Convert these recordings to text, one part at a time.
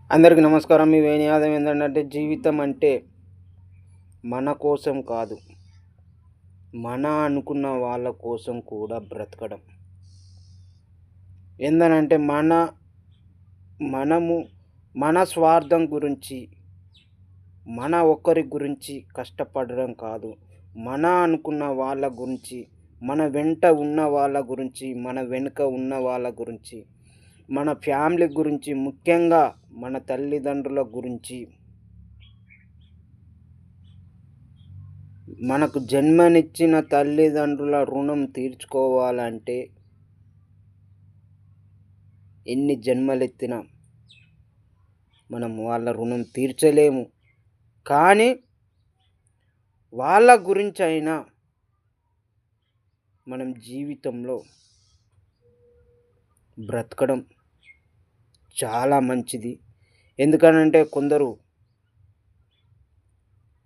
అందరికీ నమస్కారం. మీ వినియోగం ఏంటంటే జీవితం అంటే మన కోసం కాదు, మన అనుకున్న వాళ్ళ కోసం కూడా బ్రతకడం. ఏందనంటే మనము మన స్వార్థం గురించి, మన ఒక్కరి గురించి కష్టపడడం కాదు. మన అనుకున్న వాళ్ళ గురించి, మన వెంట ఉన్న వాళ్ళ గురించి, మన వెనుక ఉన్న వాళ్ళ గురించి, మన ఫ్యామిలీ గురించి, ముఖ్యంగా మన తల్లిదండ్రుల గురించి, మనకు జన్మనిచ్చిన తల్లిదండ్రుల రుణం తీర్చుకోవాలంటే ఎన్ని జన్మలెత్తినా మనం వాళ్ళ రుణం తీర్చలేము. కానీ వాళ్ళ గురించైనా మనం జీవితంలో బ్రతకడం చాలా మంచిది. ఎందుకనంటే కొందరు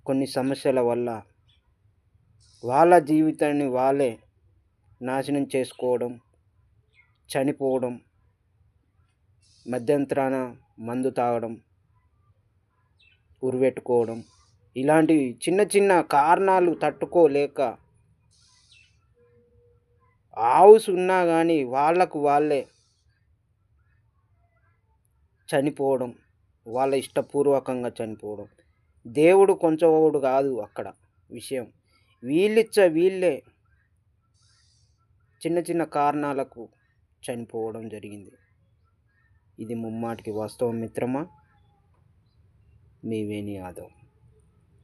కొన్ని సమస్యల వల్ల వాళ్ళ జీవితాన్ని వాళ్ళే నాశనం చేసుకోవడం, చనిపోవడం, మధ్యంతరాన మందు తాగడం, ఉరిపెట్టుకోవడం, ఇలాంటివి చిన్న చిన్న కారణాలు తట్టుకోలేక ఆవుస్ ఉన్నా కానీ వాళ్ళకు వాళ్ళే చనిపోవడం, వాళ్ళ ఇష్టపూర్వకంగా చనిపోవడం. దేవుడు కొంచెంవాడు కాదు అక్కడ విషయం. వీళ్ళే చిన్న చిన్న కారణాలకు చనిపోవడం జరిగింది. ఇది ముమ్మాటికి వాస్తవం మిత్రమా. మీ వేణి యాదవ్.